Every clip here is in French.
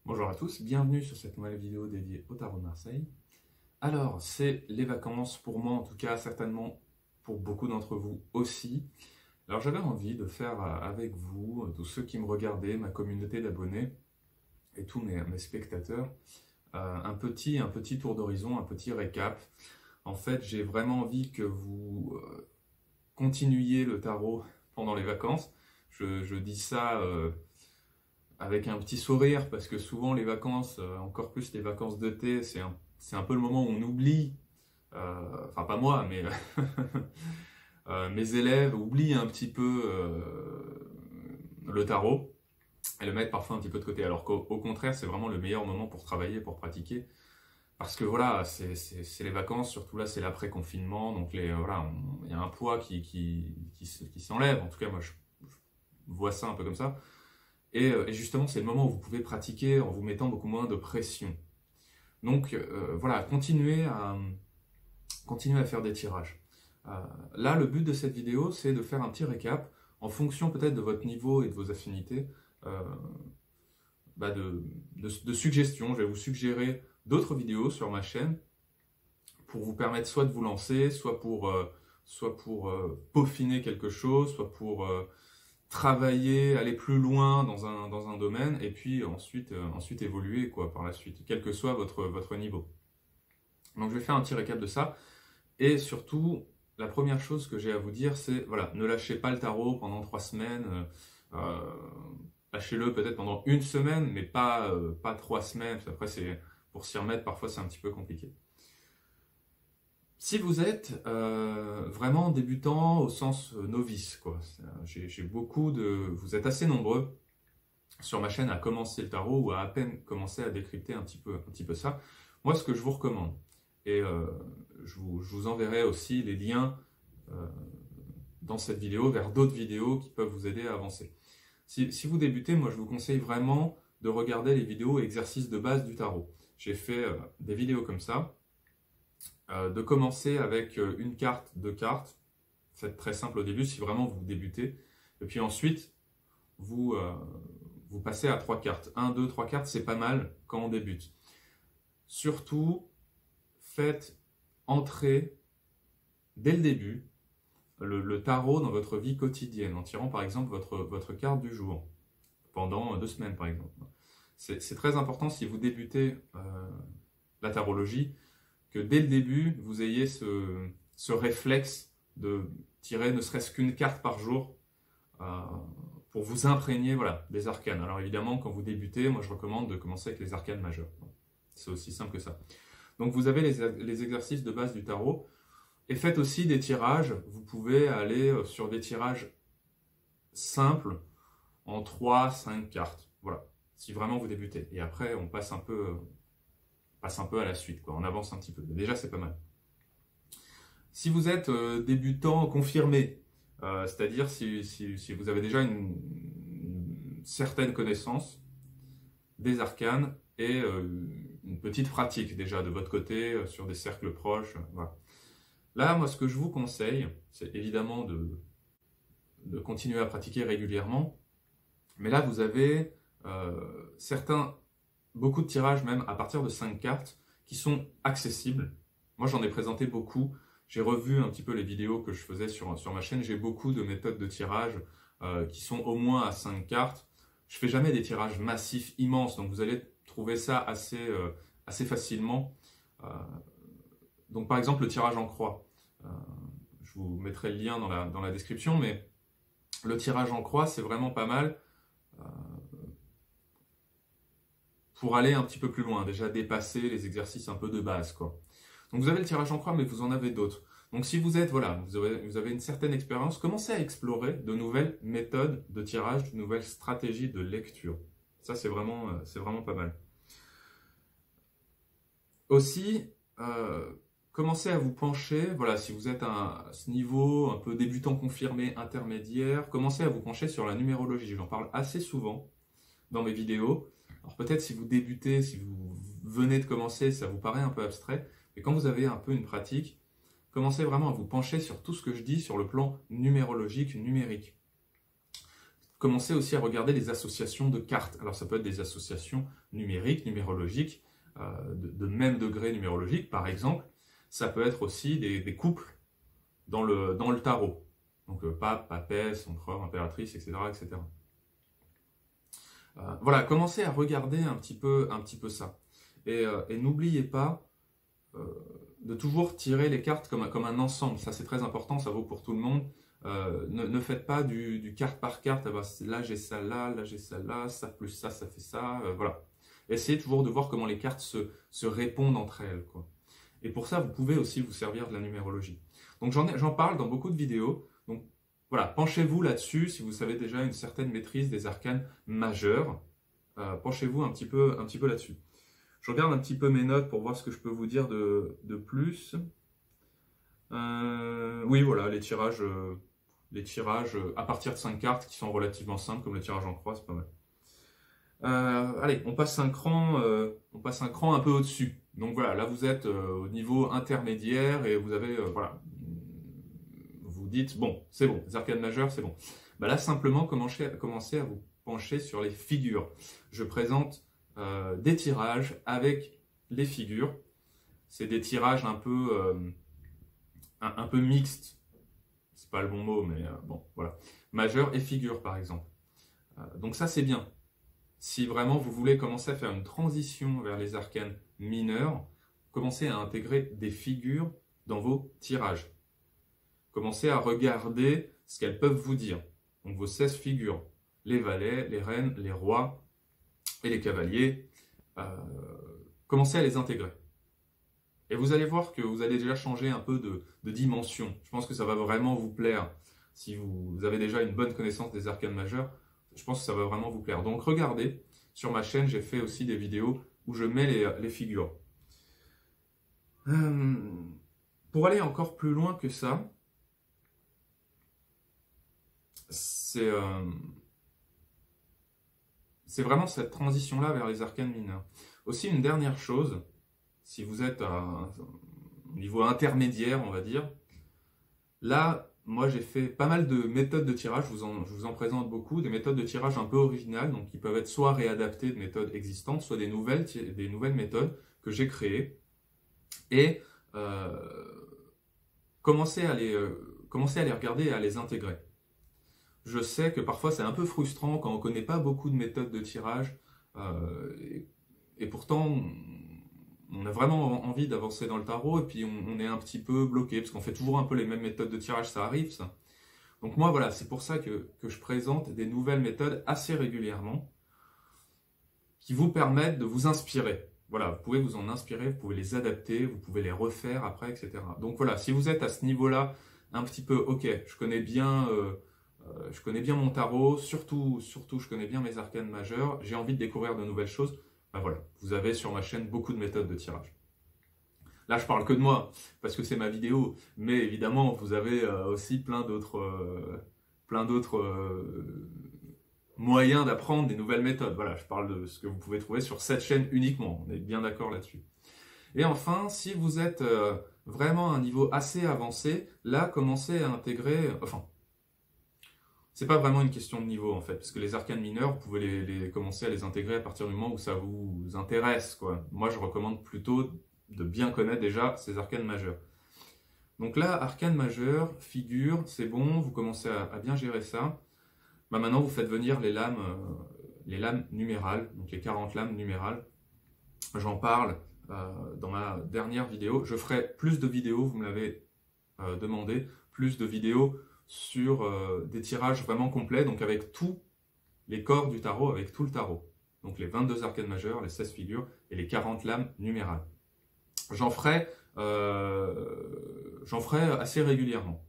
Bonjour à tous, bienvenue sur cette nouvelle vidéo dédiée au tarot de Marseille. Alors, c'est les vacances, pour moi en tout cas, certainement pour beaucoup d'entre vous aussi. Alors j'avais envie de faire avec vous, tous ceux qui me regardaient, ma communauté d'abonnés et tous mes spectateurs, un petit tour d'horizon, un petit récap. En fait, j'ai vraiment envie que vous continuiez le tarot pendant les vacances. Je dis ça avec un petit sourire, parce que souvent les vacances, encore plus les vacances d'été, c'est un peu le moment où on oublie, enfin pas moi, mais mes élèves oublient un petit peu le tarot et le mettent parfois un petit peu de côté. Alors qu'au contraire, c'est vraiment le meilleur moment pour travailler, pour pratiquer. Parce que voilà, c'est les vacances, surtout là c'est l'après-confinement, donc voilà, il y a un poids qui s'enlève, en tout cas moi je vois ça un peu comme ça. Et justement, c'est le moment où vous pouvez pratiquer en vous mettant beaucoup moins de pression. Donc voilà, continuez à faire des tirages. Là, le but de cette vidéo, c'est de faire un petit récap en fonction peut-être de votre niveau et de vos affinités, de suggestions. Je vais vous suggérer d'autres vidéos sur ma chaîne pour vous permettre soit de vous lancer, soit pour peaufiner quelque chose, soit pour travailler, aller plus loin dans un domaine, et puis ensuite évoluer quoi, par la suite, quel que soit votre niveau. Donc je vais faire un petit récap de ça, et surtout, la première chose que j'ai à vous dire, c'est, voilà, ne lâchez pas le tarot pendant 3 semaines, lâchez-le peut-être pendant 1 semaine, mais pas 3 semaines, parce qu'après, pour s'y remettre, parfois c'est un petit peu compliqué. Si vous êtes vraiment débutant au sens novice, quoi, j'ai beaucoup vous êtes assez nombreux sur ma chaîne à commencer le tarot ou à peine commencer à décrypter un petit peu ça. Moi, ce que je vous recommande, et je vous enverrai aussi les liens dans cette vidéo vers d'autres vidéos qui peuvent vous aider à avancer. Si vous débutez, moi je vous conseille vraiment de regarder les vidéos exercices de base du tarot. J'ai fait des vidéos comme ça. De commencer avec une carte, 2 cartes, c'est très simple au début si vraiment vous débutez, et puis ensuite vous passez à 3 cartes. 1, 2, 3 cartes, c'est pas mal quand on débute. Surtout, faites entrer dès le début le tarot dans votre vie quotidienne, en tirant par exemple votre carte du jour, pendant 2 semaines par exemple. C'est très important si vous débutez la tarologie, que dès le début, vous ayez ce réflexe de tirer ne serait-ce qu'une carte par jour pour vous imprégner, voilà, des arcanes. Alors évidemment, quand vous débutez, moi je recommande de commencer avec les arcanes majeures. C'est aussi simple que ça. Donc vous avez les exercices de base du tarot, et faites aussi des tirages. Vous pouvez aller sur des tirages simples en 3, 5 cartes. Voilà, si vraiment vous débutez. Et après, on passe un peu à la suite, quoi. On avance un petit peu. Déjà, c'est pas mal. Si vous êtes débutant confirmé, c'est-à-dire si vous avez déjà une certaine connaissance des arcanes et une petite pratique déjà de votre côté sur des cercles proches, voilà. Là, moi, ce que je vous conseille, c'est évidemment de continuer à pratiquer régulièrement, mais là, vous avez beaucoup de tirages même à partir de 5 cartes qui sont accessibles. Moi j'en ai présenté beaucoup, j'ai revu un petit peu les vidéos que je faisais sur ma chaîne, j'ai beaucoup de méthodes de tirage qui sont au moins à 5 cartes. Je fais jamais des tirages massifs immenses, donc vous allez trouver ça assez facilement. Donc par exemple le tirage en croix, je vous mettrai le lien dans la description, mais le tirage en croix c'est vraiment pas mal pour aller un petit peu plus loin, déjà dépasser les exercices un peu de base, quoi. Donc vous avez le tirage en croix, mais vous en avez d'autres. Donc si vous êtes, voilà, vous avez une certaine expérience, commencez à explorer de nouvelles méthodes de tirage, de nouvelles stratégies de lecture. Ça, c'est vraiment pas mal. Aussi, commencez à vous pencher, voilà, si vous êtes à ce niveau un peu débutant confirmé, intermédiaire, commencez à vous pencher sur la numérologie. J'en parle assez souvent dans mes vidéos. Alors peut-être si vous débutez, si vous venez de commencer, ça vous paraît un peu abstrait, mais quand vous avez un peu une pratique, commencez vraiment à vous pencher sur tout ce que je dis sur le plan numérologique, numérique. commencez aussi à regarder les associations de cartes. Alors ça peut être des associations numériques, numérologiques, de même degré numérologique par exemple. Ça peut être aussi des couples dans le tarot. Donc pape, papesse, empereur, impératrice, etc. etc. Voilà, commencez à regarder un petit peu ça. Et n'oubliez pas de toujours tirer les cartes comme un ensemble. Ça, c'est très important, ça vaut pour tout le monde. Ne faites pas du carte par carte. Ah bah, là, j'ai ça là j'ai ça là, ça plus ça fait ça. Voilà. Essayez toujours de voir comment les cartes se répondent entre elles, quoi. Et pour ça, vous pouvez aussi vous servir de la numérologie. Donc, j'en parle dans beaucoup de vidéos. Donc, voilà, penchez-vous là-dessus si vous savez déjà une certaine maîtrise des arcanes majeurs. Penchez-vous un petit peu là-dessus. Je regarde un petit peu mes notes pour voir ce que je peux vous dire de plus. Oui, voilà, les tirages à partir de 5 cartes qui sont relativement simples, comme le tirage en croix, c'est pas mal. Allez, on passe un cran un peu au-dessus. Donc voilà, là vous êtes au niveau intermédiaire et vous avez, voilà, vous dites, bon, c'est bon, les arcanes majeures, c'est bon. Bah là, simplement, commencez à vous pencher sur les figures. Je présente des tirages avec les figures. C'est des tirages un peu mixtes. C'est pas le bon mot, mais bon, voilà. Majeur et figure, par exemple. Donc ça, c'est bien. Si vraiment vous voulez commencer à faire une transition vers les arcanes mineurs, commencez à intégrer des figures dans vos tirages. Commencez à regarder ce qu'elles peuvent vous dire. Donc vos 16 figures, les valets, les reines, les rois et les cavaliers, commencez à les intégrer. Et vous allez voir que vous allez déjà changer un peu de dimension. Je pense que ça va vraiment vous plaire. Si vous avez déjà une bonne connaissance des arcanes majeures, je pense que ça va vraiment vous plaire. Donc regardez, sur ma chaîne, j'ai fait aussi des vidéos où je mets les figures. Pour aller encore plus loin que ça, c'est vraiment cette transition-là vers les arcanes mineures. Aussi, une dernière chose, si vous êtes à un niveau intermédiaire, on va dire, là, moi j'ai fait pas mal de méthodes de tirage, je vous en présente beaucoup, des méthodes de tirage un peu originales, donc qui peuvent être soit réadaptées de méthodes existantes, soit des nouvelles méthodes que j'ai créées. Et commencez à les regarder et à les intégrer. Je sais que parfois c'est un peu frustrant quand on ne connaît pas beaucoup de méthodes de tirage, et pourtant on a vraiment envie d'avancer dans le tarot, et puis on est un petit peu bloqué, parce qu'on fait toujours un peu les mêmes méthodes de tirage, ça arrive ça. Donc moi voilà, c'est pour ça que je présente des nouvelles méthodes assez régulièrement, qui vous permettent de vous inspirer. Voilà, vous pouvez vous en inspirer, vous pouvez les adapter, vous pouvez les refaire après, etc. Donc voilà, si vous êtes à ce niveau-là, un petit peu, ok, je connais bien mon tarot, surtout je connais bien mes arcanes majeures, j'ai envie de découvrir de nouvelles choses, ben voilà, vous avez sur ma chaîne beaucoup de méthodes de tirage. Là, je parle que de moi, parce que c'est ma vidéo, mais évidemment, vous avez aussi plein d'autres moyens d'apprendre des nouvelles méthodes. Voilà, je parle de ce que vous pouvez trouver sur cette chaîne uniquement, on est bien d'accord là-dessus. Et enfin, si vous êtes vraiment à un niveau assez avancé, là, commencez à intégrer, enfin, c'est pas vraiment une question de niveau en fait, parce que les arcanes mineures, vous pouvez commencer à les intégrer à partir du moment où ça vous intéresse, quoi. Moi, je recommande plutôt de bien connaître déjà ces arcanes majeures. Donc là, arcane majeure, figure, c'est bon, vous commencez à bien gérer ça. Bah maintenant, vous faites venir les lames numérales, donc les 40 lames numérales. J'en parle dans ma dernière vidéo. Je ferai plus de vidéos, vous me l'avez demandé, plus de vidéos sur des tirages vraiment complets, donc avec tous les corps du tarot, avec tout le tarot. Donc les 22 arcanes majeures, les 16 figures et les 40 lames numérales. J'en ferai assez régulièrement.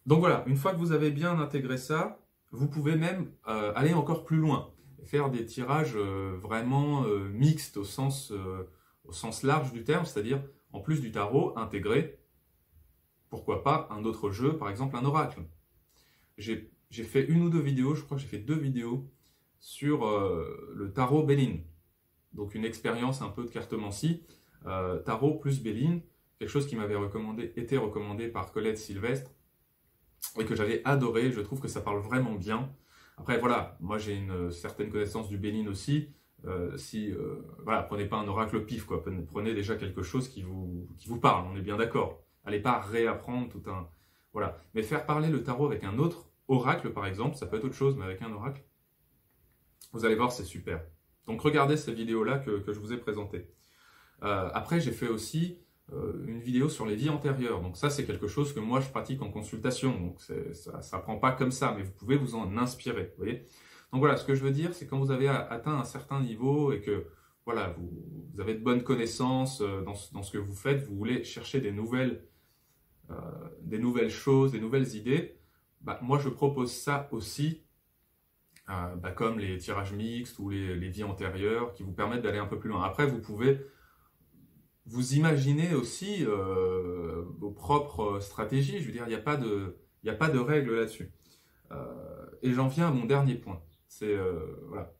Donc voilà, une fois que vous avez bien intégré ça, vous pouvez même aller encore plus loin, faire des tirages vraiment mixtes au sens large du terme, c'est-à-dire en plus du tarot, intégrer, pourquoi pas, un autre jeu, par exemple un oracle. J'ai fait une ou deux vidéos, je crois que j'ai fait 2 vidéos sur le tarot Béline. Donc une expérience un peu de cartomancie, tarot plus Béline, quelque chose qui m'avait été recommandé par Colette Sylvestre. et que j'avais adoré. Je trouve que ça parle vraiment bien. Après, voilà, moi j'ai une certaine connaissance du Bénin aussi. Voilà, prenez pas un oracle au pif, quoi. Prenez déjà quelque chose qui vous parle, on est bien d'accord. Allez pas réapprendre tout un... Voilà. Mais faire parler le tarot avec un autre oracle, par exemple, ça peut être autre chose, mais avec un oracle, vous allez voir, c'est super. Donc regardez ces vidéos-là que je vous ai présentées. Après, j'ai fait aussi une vidéo sur les vies antérieures. Donc ça, c'est quelque chose que moi, je pratique en consultation. Donc ça prend pas comme ça, mais vous pouvez vous en inspirer. Vous voyez ? Donc voilà, ce que je veux dire, c'est quand vous avez atteint un certain niveau et que voilà, vous avez de bonnes connaissances dans ce que vous faites, vous voulez chercher des nouvelles choses, des nouvelles idées, bah, moi je propose ça aussi, comme les tirages mixtes ou les vies antérieures qui vous permettent d'aller un peu plus loin. Après, vous pouvez vous imaginer aussi vos propres stratégies. Je veux dire, il n'y a pas de règle là-dessus. Et j'en viens à mon dernier point. Voilà.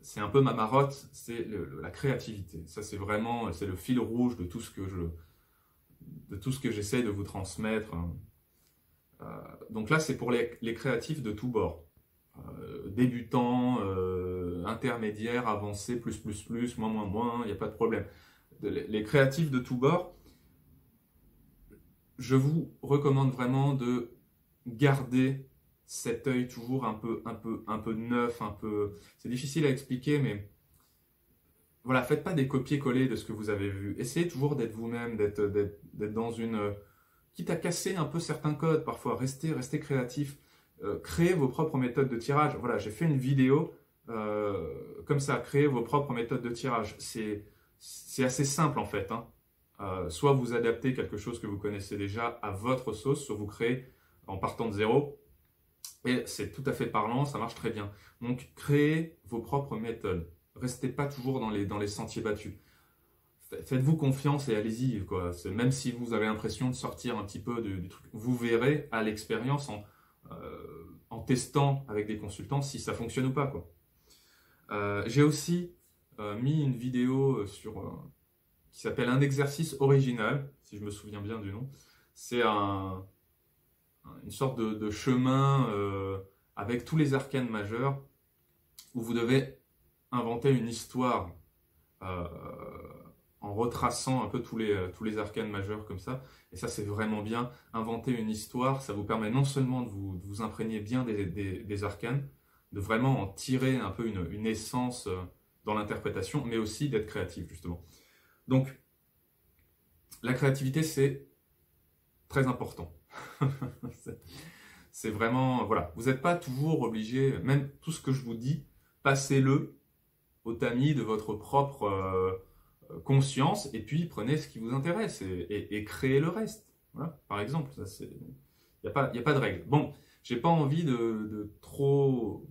C'est un peu ma marotte, c'est la créativité. Ça, c'est vraiment, c'est le fil rouge de tout ce que j'essaie de vous transmettre. Donc là, c'est pour les créatifs de tous bords. Débutants, intermédiaires, avancés, plus, moins, il n'y a pas de problème. Les créatifs de tous bords, je vous recommande vraiment de garder cet œil toujours un peu neuf, c'est difficile à expliquer, mais voilà, faites pas des copier-coller de ce que vous avez vu. Essayez toujours d'être vous-même, d'être dans une... quitte à casser un peu certains codes parfois, restez créatif. Créez vos propres méthodes de tirage. Voilà, j'ai fait une vidéo comme ça, créez vos propres méthodes de tirage. C'est assez simple en fait. Soit vous adaptez quelque chose que vous connaissez déjà à votre sauce, soit vous créez en partant de zéro. Et c'est tout à fait parlant, ça marche très bien. Donc, créez vos propres méthodes. Restez pas toujours dans les sentiers battus. Faites-vous confiance et allez-y, quoi. Même si vous avez l'impression de sortir un petit peu du truc, vous verrez à l'expérience en testant avec des consultants si ça fonctionne ou pas, quoi. J'ai aussi mis une vidéo qui s'appelle un exercice original, si je me souviens bien du nom. C'est une sorte de chemin avec tous les arcanes majeurs où vous devez inventer une histoire en retraçant un peu tous les arcanes majeurs comme ça. Et ça, c'est vraiment bien. Inventer une histoire, ça vous permet non seulement de vous imprégner bien des arcanes, de vraiment en tirer un peu une essence dans l'interprétation, mais aussi d'être créatif, justement. Donc, la créativité, c'est très important. C'est vraiment, voilà, vous n'êtes pas toujours obligé, même tout ce que je vous dis, passez-le au tamis de votre propre conscience et puis prenez ce qui vous intéresse et créez le reste. Voilà, par exemple, il n'y a pas de règle. Bon, j'ai pas envie de trop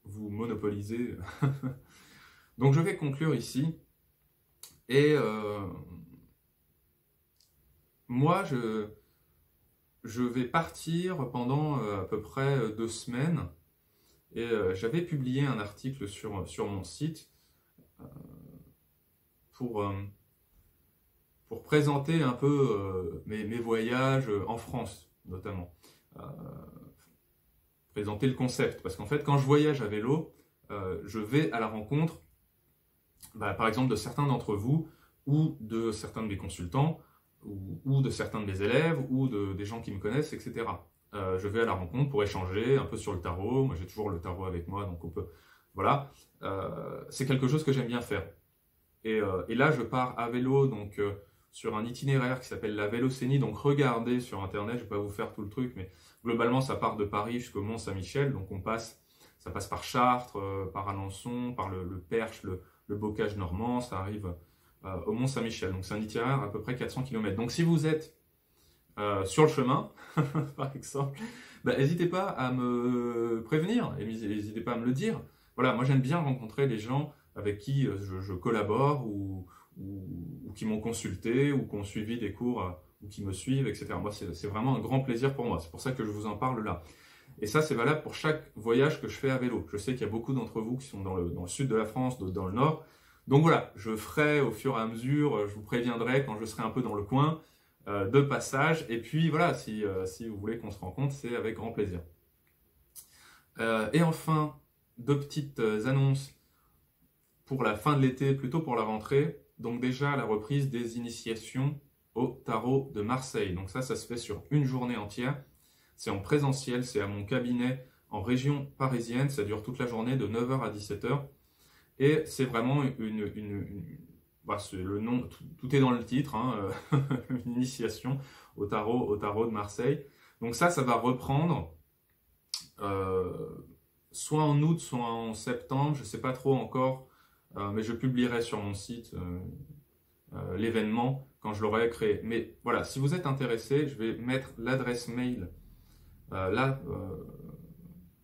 vous monopoliser, donc je vais conclure ici et moi je vais partir pendant à peu près 2 semaines et j'avais publié un article sur mon site pour présenter un peu mes voyages en France notamment. Présenter le concept, parce qu'en fait quand je voyage à vélo, je vais à la rencontre par exemple de certains d'entre vous ou de certains de mes consultants ou de certains de mes élèves, ou des gens qui me connaissent, etc. Je vais à la rencontre pour échanger un peu sur le tarot. Moi, j'ai toujours le tarot avec moi, donc on peut... Voilà. C'est quelque chose que j'aime bien faire. Et là, je pars à vélo, donc sur un itinéraire qui s'appelle la Vélocénie. Donc, regardez sur Internet, je ne vais pas vous faire tout le truc, mais globalement, ça part de Paris jusqu'au Mont-Saint-Michel. Donc, ça passe par Chartres, par Alençon, par le Perche, le Bocage normand, ça arrive... au Mont-Saint-Michel. Donc c'est un itinéraire à peu près 400 km. Donc si vous êtes sur le chemin, par exemple, n'hésitez pas à me prévenir, n'hésitez pas à me le dire. Voilà, moi j'aime bien rencontrer les gens avec qui je collabore ou qui m'ont consulté ou qui ont suivi des cours ou qui me suivent, etc. Moi c'est vraiment un grand plaisir pour moi. C'est pour ça que je vous en parle là. Et ça c'est valable pour chaque voyage que je fais à vélo. Je sais qu'il y a beaucoup d'entre vous qui sont dans le sud de la France, d'autres dans le nord. Donc voilà, je ferai au fur et à mesure, je vous préviendrai quand je serai un peu dans le coin, de passage. Et puis voilà, si vous voulez qu'on se rencontre, c'est avec grand plaisir. Et enfin, deux petites annonces pour la fin de l'été, plutôt pour la rentrée. Donc déjà, la reprise des initiations au tarot de Marseille. Donc ça se fait sur une journée entière. C'est en présentiel, c'est à mon cabinet en région parisienne. Ça dure toute la journée de 9 h à 17 h. Et c'est vraiment bah, le nom, tout est dans le titre, hein, une initiation au tarot de Marseille. Donc ça va reprendre soit en août, soit en septembre, je ne sais pas trop encore, mais je publierai sur mon site l'événement quand je l'aurai créé. Mais voilà, si vous êtes intéressé, je vais mettre l'adresse mail là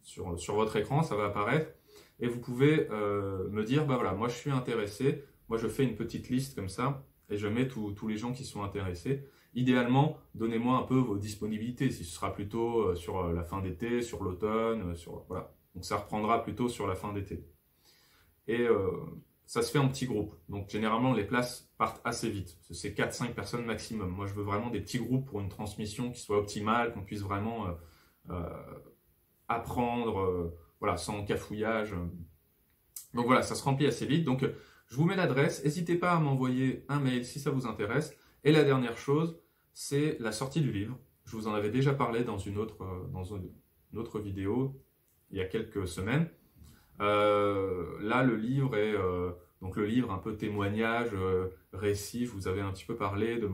sur votre écran, ça va apparaître. Et vous pouvez me dire, bah voilà, moi je suis intéressé, moi je fais une petite liste comme ça, et je mets tous les gens qui sont intéressés. Idéalement, donnez-moi un peu vos disponibilités, si ce sera plutôt sur la fin d'été, sur l'automne, voilà. Donc ça reprendra plutôt sur la fin d'été. Et ça se fait en petits groupes. Donc généralement, les places partent assez vite. C'est 4-5 personnes maximum. Moi, je veux vraiment des petits groupes pour une transmission qui soit optimale, qu'on puisse vraiment apprendre voilà, sans cafouillage. Donc voilà, ça se remplit assez vite. Donc je vous mets l'adresse. N'hésitez pas à m'envoyer un mail si ça vous intéresse. Et la dernière chose, c'est la sortie du livre. Je vous en avais déjà parlé dans une autre vidéo il y a quelques semaines. Là, le livre est donc le livre un peu témoignage, récit. Je vous avais un petit peu parlé de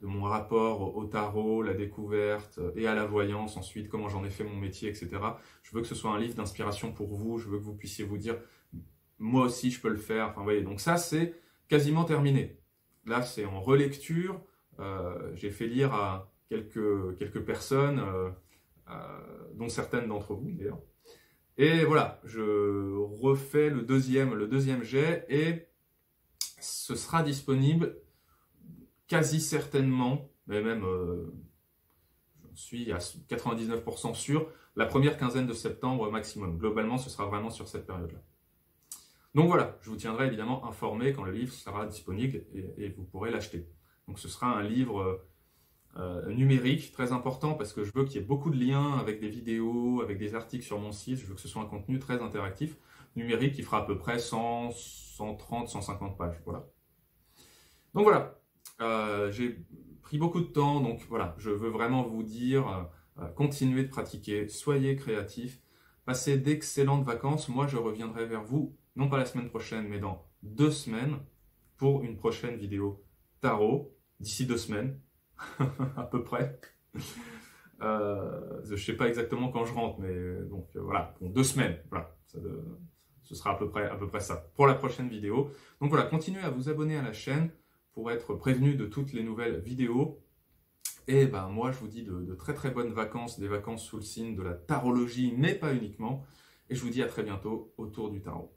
mon rapport au tarot, la découverte et à la voyance ensuite, comment j'en ai fait mon métier, etc. Je veux que ce soit un livre d'inspiration pour vous. Je veux que vous puissiez vous dire, moi aussi, je peux le faire. Enfin, vous voyez, donc ça, c'est quasiment terminé. Là, c'est en relecture. J'ai fait lire à quelques personnes, dont certaines d'entre vous d'ailleurs. Et voilà, je refais le deuxième jet et ce sera disponible quasi certainement, mais même j'en suis à 99% sûr, la première quinzaine de septembre maximum. Globalement, ce sera vraiment sur cette période-là. Donc voilà, je vous tiendrai évidemment informé quand le livre sera disponible et vous pourrez l'acheter. Donc ce sera un livre numérique, très important parce que je veux qu'il y ait beaucoup de liens avec des vidéos, avec des articles sur mon site. Je veux que ce soit un contenu très interactif, numérique, qui fera à peu près 100, 130, 150 pages. Voilà. Donc voilà, j'ai pris beaucoup de temps, donc voilà, je veux vraiment vous dire, continuez de pratiquer, soyez créatifs, passez d'excellentes vacances. Moi, je reviendrai vers vous, non pas la semaine prochaine, mais dans 2 semaines, pour une prochaine vidéo tarot, d'ici 2 semaines. à peu près. Je ne sais pas exactement quand je rentre, mais donc voilà, pour 2 semaines, voilà, ce sera à peu près ça pour la prochaine vidéo. Donc voilà, continuez à vous abonner à la chaîne pour être prévenu de toutes les nouvelles vidéos. Et ben moi, je vous dis de très très bonnes vacances, des vacances sous le signe de la tarologie, mais pas uniquement. Et je vous dis à très bientôt autour du tarot.